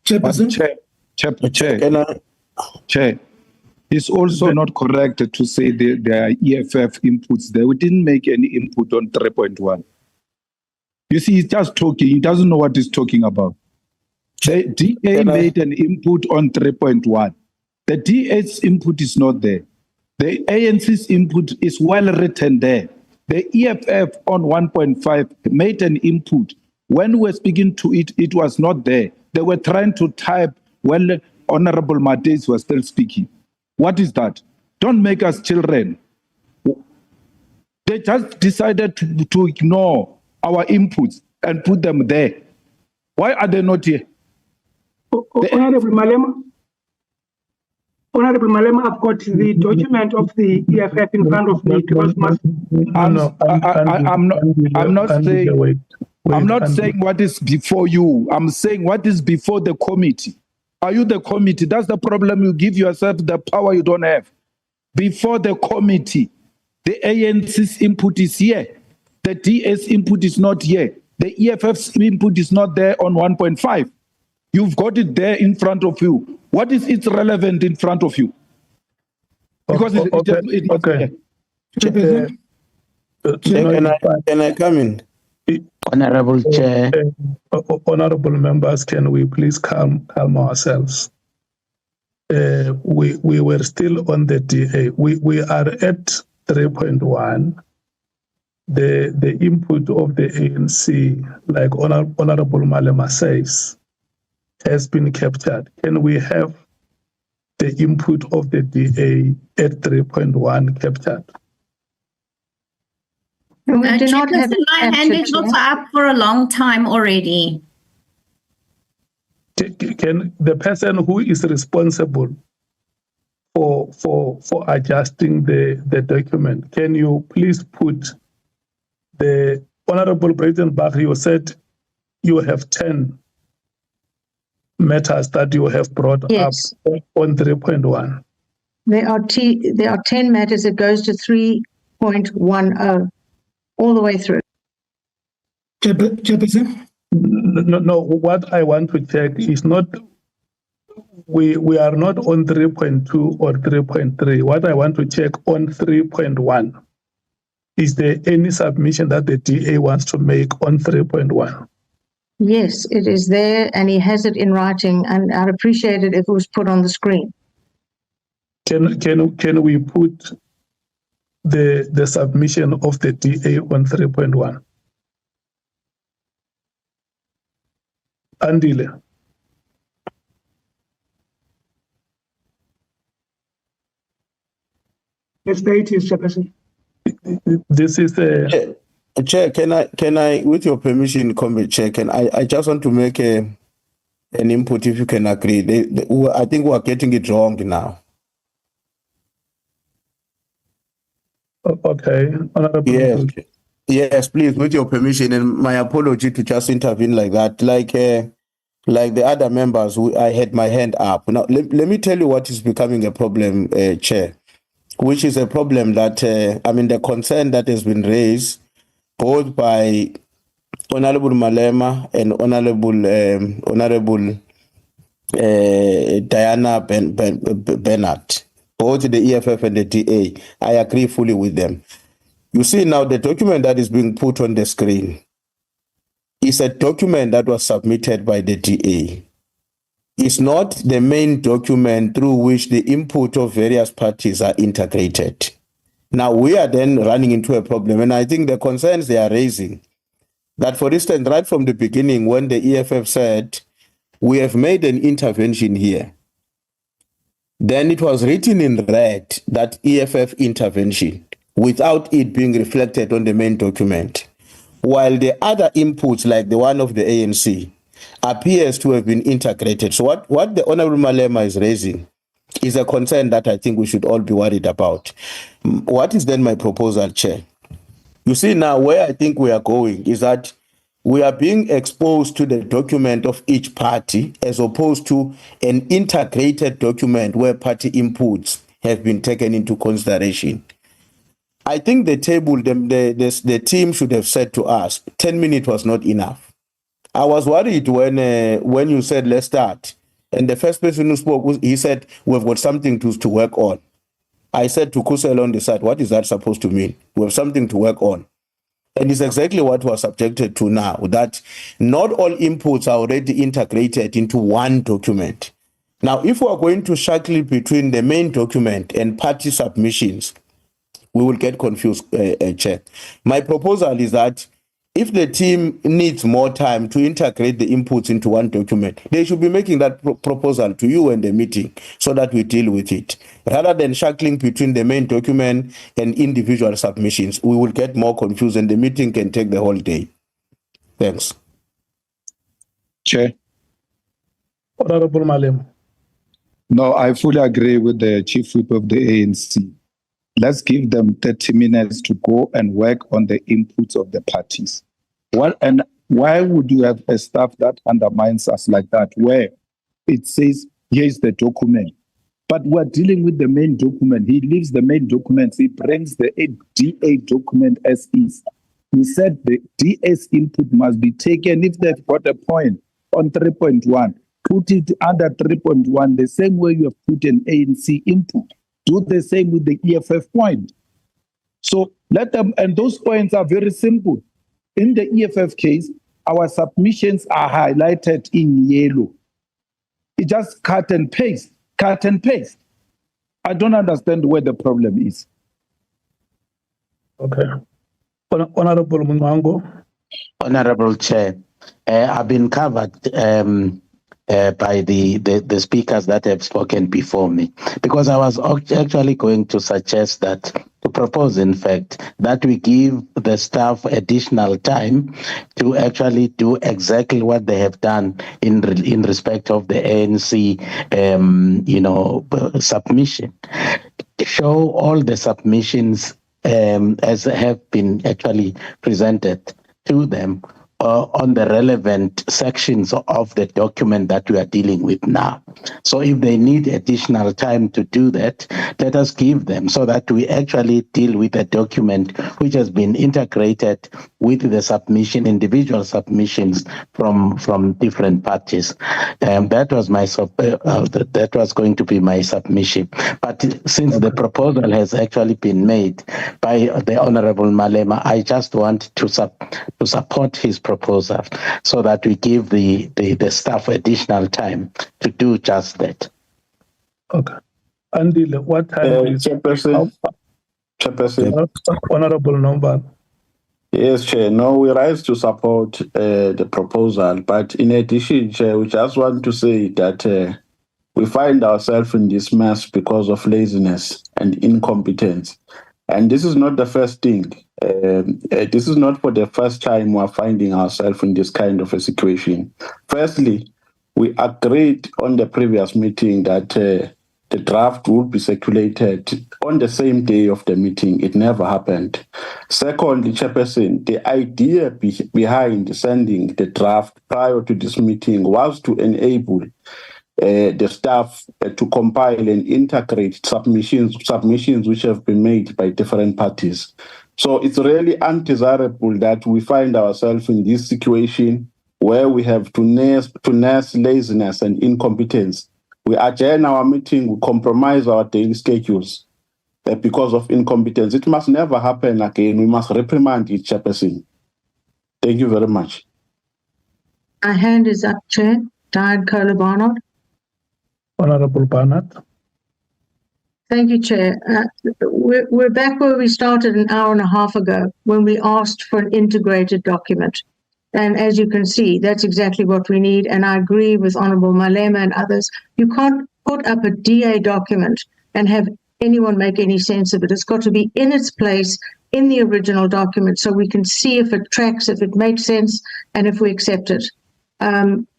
Chairperson? Chair, it's also not correct to say there are EFF inputs there. We didn't make any input on 3.1. You see, he's just talking. He doesn't know what he's talking about. The DA made an input on 3.1. The DA's input is not there. The ANC's input is well written there. The EFF on 1.5 made an input. When we were speaking to it, it was not there. They were trying to type when Honorable Mates was still speaking. What is that? Don't make us children. They just decided to ignore our inputs and put them there. Why are they not here? Honorable Malema, I've got the document of the EFF in front of me. I'm not saying what is before you. I'm saying what is before the committee. Are you the committee? That's the problem. You give yourself the power you don't have. Before the committee, the ANC's input is here. The DS input is not here. The EFF's input is not there on 1.5. You've got it there in front of you. What is its relevant in front of you? Because it's not there. Can I come in? Honorable Chair. Honorable members, can we please calm ourselves? We were still on the DA. We are at 3.1. The input of the ANC, like Honorable Malema says, has been captured. Can we have the input of the DA at 3.1 captured? We do not have my hand is also up for a long time already. Can the person who is responsible for adjusting the document, can you please put the Honorable President Bakri, you said you have 10 matters that you have brought up on 3.1. There are 10 matters that goes to 3.10 all the way through. Chairperson? No, what I want to check is not, we are not on 3.2 or 3.3. What I want to check on 3.1, is there any submission that the DA wants to make on 3.1? Yes, it is there, and he has it in writing, and I'd appreciate it if it was put on the screen. Can we put the submission of the DA on 3.1? Andile. Yes, there it is, Chairperson. This is a... Chair, can I, with your permission, Chair, I just want to make an input, if you can agree. I think we are getting it wrong now. Okay. Yes, please, with your permission, and my apology to just intervene like that. Like the other members, I had my hand up. Now, let me tell you what is becoming a problem, Chair, which is a problem that, the concern that has been raised both by Honorable Malema and Honorable Diana Bernard, both the EFF and the DA. I agree fully with them. You see now the document that is being put on the screen is a document that was submitted by the DA. It's not the main document through which the input of various parties are integrated. Now we are then running into a problem, and I think the concerns they are raising, that for instance, right from the beginning when the EFF said, we have made an intervention here, then it was written in red, that EFF intervention, without it being reflected on the main document. While the other inputs, like the one of the ANC, appears to have been integrated. So what the Honorable Malema is raising is a concern that I think we should all be worried about. What is then my proposal, Chair? You see now where I think we are going is that we are being exposed to the document of each party as opposed to an integrated document where party inputs have been taken into consideration. I think the table, the team should have said to us, 10 minutes was not enough. I was worried when you said let's start, and the first person who spoke, he said we've got something to work on. I said to Kusel on the side, what is that supposed to mean? We have something to work on. And it's exactly what was subjected to now, that not all inputs are already integrated into one document. Now, if we are going to shackle between the main document and party submissions, we will get confused, Chair. My proposal is that if the team needs more time to integrate the inputs into one document, they should be making that proposal to you in the meeting so that we deal with it. Rather than shackling between the main document and individual submissions, we will get more confused and the meeting can take the whole day. Thanks. Chair. Honorable Malema. No, I fully agree with the Chief Whip of the ANC. Let's give them 30 minutes to go and work on the inputs of the parties. And why would you have a staff that undermines us like that, where it says, here's the document, but we're dealing with the main document. He leaves the main documents. He brings the DA document as is. He said the DS input must be taken. If they've got a point on 3.1, put it under 3.1, the same way you have put an ANC input. Do the same with the EFF point. So let them, and those points are very simple. In the EFF case, our submissions are highlighted in yellow. It just cut and paste. I don't understand where the problem is. Okay. Honorable Mungango. Honorable Chair, I've been covered by the speakers that have spoken before me, because I was actually going to suggest that, to propose in fact, that we give the staff additional time to actually do exactly what they have done in respect of the ANC submission. Show all the submissions as have been actually presented to them on the relevant sections of the document that we are dealing with now. So if they need additional time to do that, let us give them, so that we actually deal with a document which has been integrated with the submission, individual submissions from different parties. That was my that was going to be my submission. But since the proposal has actually been made by the Honorable Malema, I just want to support his proposal, so that we give the staff additional time to do just that. Okay. Andile, what time is Chairperson. Honorable Nomba. Yes, Chair. No, we rise to support the proposal, but in addition, Chair, we just want to say that we find ourselves in this mess because of laziness and incompetence. And this is not the first thing. This is not for the first time we're finding ourselves in this kind of a situation. Firstly, we agreed on the previous meeting that the draft would be circulated on the same day of the meeting. It never happened. Secondly, Chairperson, the idea behind sending the draft prior to this meeting was to enable the staff to compile and integrate submissions which have been made by different parties. So it's really undesirable that we find ourselves in this situation where we have to nurse laziness and incompetence. We adjourn our meeting, we compromise our daily schedules because of incompetence. It must never happen again. We must reprimand each Chairperson. Thank you very much. My hand is up, Chair. Diane Kohler-Barnard. Honorable Barnard. Thank you, Chair. We're back where we started an hour and a half ago, when we asked for an integrated document. And as you can see, that's exactly what we need. And I agree with Honorable Malema and others. You can't put up a DA document and have anyone make any sense of it. It's got to be in its place in the original document, so we can see if it tracks, if it makes sense, and if we accept it.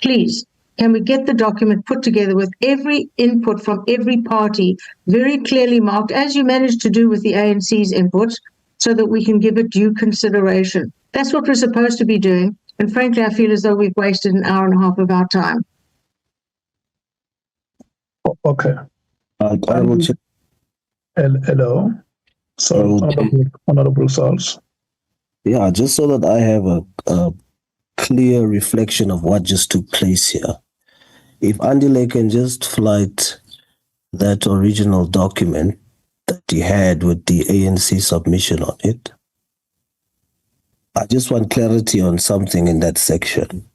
Please, can we get the document put together with every input from every party very clearly marked, as you managed to do with the ANC's input, so that we can give it due consideration? That's what we're supposed to be doing. And frankly, I feel as though we've wasted an hour and a half of our time. Okay. Hello. So, Honorable Sauls. Yeah, just so that I have clear reflection of what just took place here. If Andile can just flight that original document that he had with the ANC submission on it. I just want clarity on something in that section.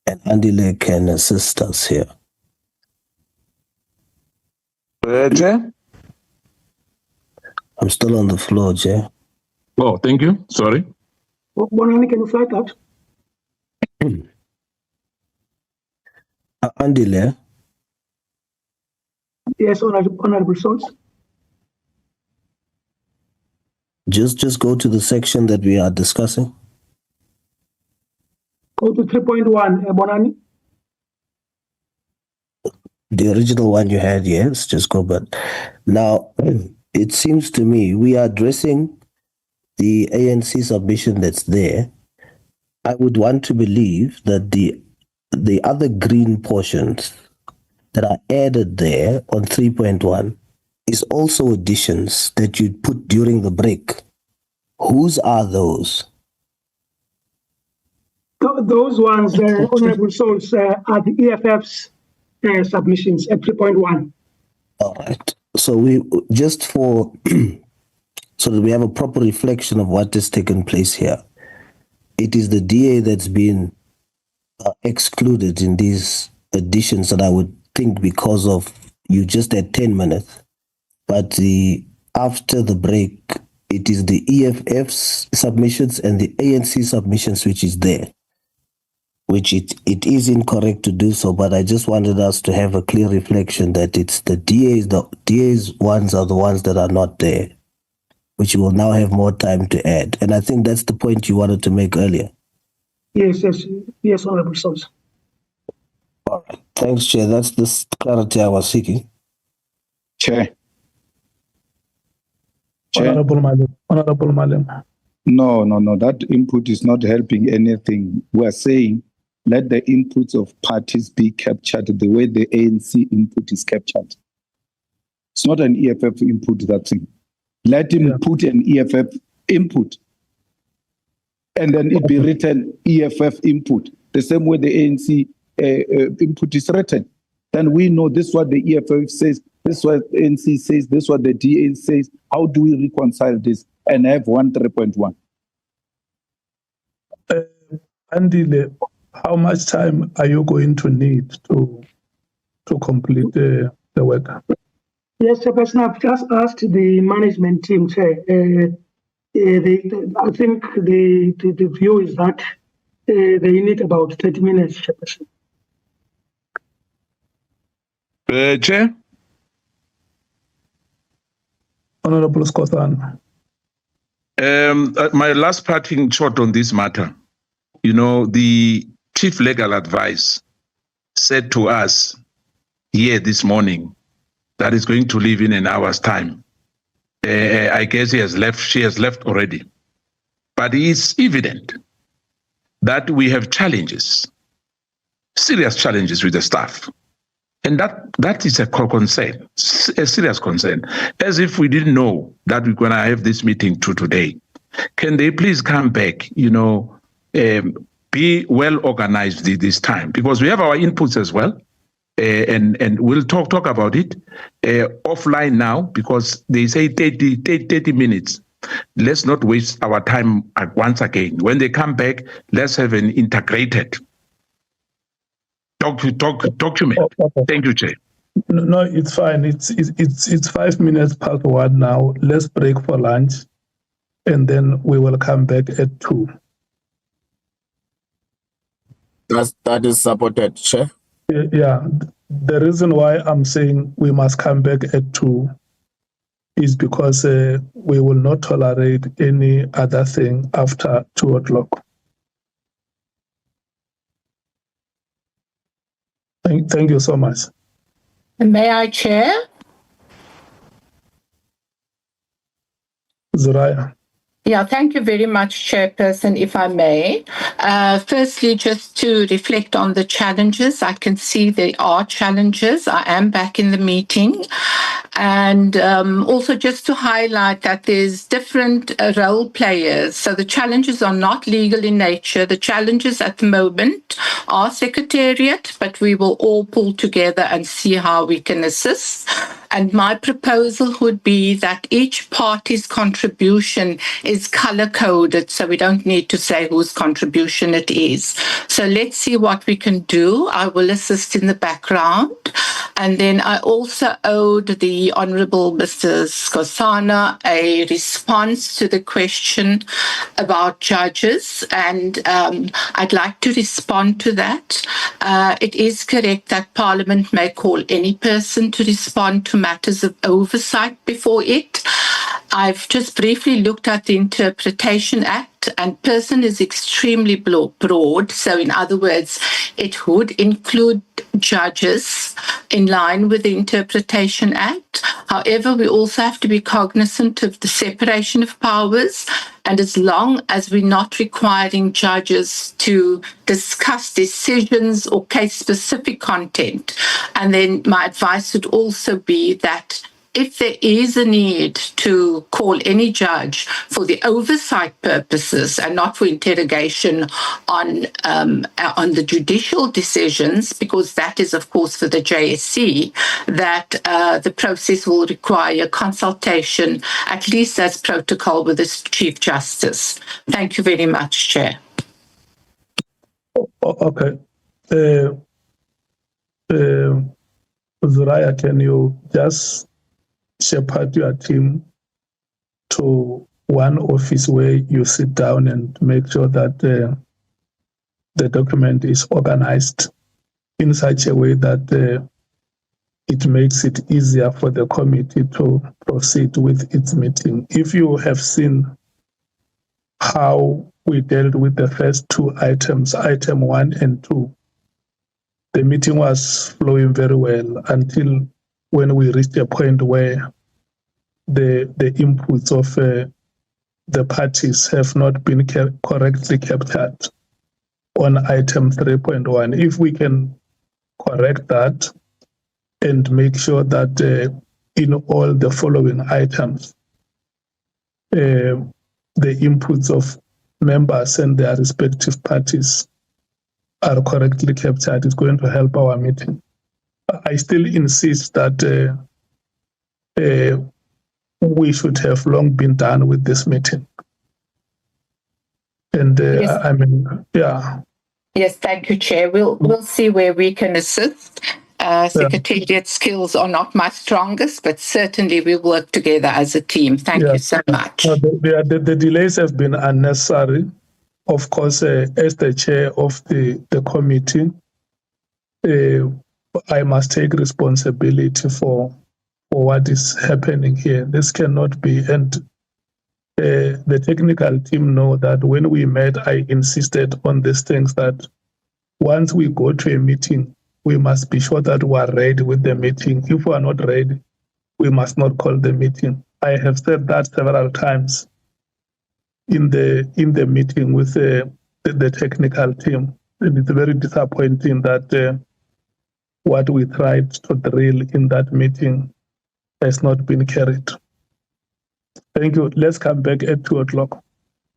And Andile can assist us here. Chair? I'm still on the floor, Jay. Oh, thank you. Sorry. Bonani, can you fly that? Andile. Yes, Honorable Sons. Just go to the section that we are discussing. Go to 3.1, Bonani. The original one you had, yes, just go. But now, it seems to me we are addressing the ANC submission that's there. I would want to believe that the other green portions that are added there on 3.1 is also additions that you put during the break. Whose are those? Those ones, Honorable Souls, are the EFF's submissions at 3.1. All right. So we just for so that we have a proper reflection of what has taken place here. It is the DA that's been excluded in these additions, that I would think because of you just had 10 minutes, but after the break, it is the EFF's submissions and the ANC submissions which is there, which it is incorrect to do so, but I just wanted us to have a clear reflection that it's the DA's ones are the ones that are not there, which you will now have more time to add. And I think that's the point you wanted to make earlier. Yes, Honorable Sons. All right. Thanks, Chair. That's the clarity I was seeking. Chair. Honorable Malema. No. That input is not helping anything. We are saying let the inputs of parties be captured the way the ANC input is captured. It's not an EFF input, that thing. Let him put an EFF input. And then it be written EFF input, the same way the ANC input is written. Then we know this is what the EFF says, this is what ANC says, this is what the DA says. How do we reconcile this and have 3.1? Andile, how much time are you going to need to complete the work? Yes, Chairperson, I've just asked the management team, Chair. I think the view is that they need about 30 minutes, Chairperson. Chair? Honorable Scotan. My last parting shot on this matter. You know, the chief legal advice said to us here this morning that is going to leave in an hour's time. I guess she has left already. But it's evident that we have challenges, serious challenges with the staff. And that is a concern, a serious concern, as if we didn't know that we're going to have this meeting today. Can they please come back, be well organized this time? Because we have our inputs as well. And we'll talk about it offline now, because they say 30 minutes. Let's not waste our time once again. When they come back, let's have an integrated document. Okay. Thank you, Chair. No, it's fine. It's 5 minutes past 1 now. Let's break for lunch, and then we will come back at 2. That is supported, Chair. Yeah, the reason why I'm saying we must come back at 2 is because we will not tolerate any other thing after 2 o'clock. Thank you so much. May I chair? Zuraya. Yeah, thank you very much, Chairperson, if I may. Firstly, just to reflect on the challenges, I can see there are challenges. I am back in the meeting. And also just to highlight that there's different role players. So the challenges are not legal in nature. The challenges at the moment are Secretariat, but we will all pull together and see how we can assist. And my proposal would be that each party's contribution is color-coded, so we don't need to say whose contribution it is. So let's see what we can do. I will assist in the background. And then I also owed the Honourable Mr. Skosana a response to the question about judges, and I'd like to respond to that. It is correct that Parliament may call any person to respond to matters of oversight before it. I've just briefly looked at the Interpretation Act, and person is extremely broad. So in other words, it would include judges in line with the Interpretation Act. However, we also have to be cognizant of the separation of powers. And as long as we're not requiring judges to discuss decisions or case-specific content, and then my advice would also be that if there is a need to call any judge for the oversight purposes and not for interrogation on the judicial decisions, because that is, of course, for the JSC, that the process will require consultation, at least as protocol with the Chief Justice. Thank you very much, Chair. Okay. Zuraya, can you just shepherd your team to one office where you sit down and make sure that the document is organized in such a way that it makes it easier for the committee to proceed with its meeting. If you have seen how we dealt with the first two items, item 1 and 2, the meeting was flowing very well until when we reached a point where the inputs of the parties have not been correctly captured on item 3.1. If we can correct that and make sure that in all the following items, the inputs of members and their respective parties are correctly captured, it's going to help our meeting. I still insist that we should have long been done with this meeting. And Yes. I mean, yeah. Yes, thank you, Chair. We'll see where we can assist. Secretariat skills are not my strongest, but certainly we work together as a team. Thank you so much. The delays have been unnecessary. Of course, as the chair of the committee, I must take responsibility for what is happening here. This cannot be, and the technical team know that when we met, I insisted on these things that once we go to a meeting, we must be sure that we are ready with the meeting. If we are not ready, we must not call the meeting. I have said that several times in the meeting with the technical team, and it's very disappointing that what we tried to drill in that meeting has not been carried. Thank you. Let's come back at 2:00.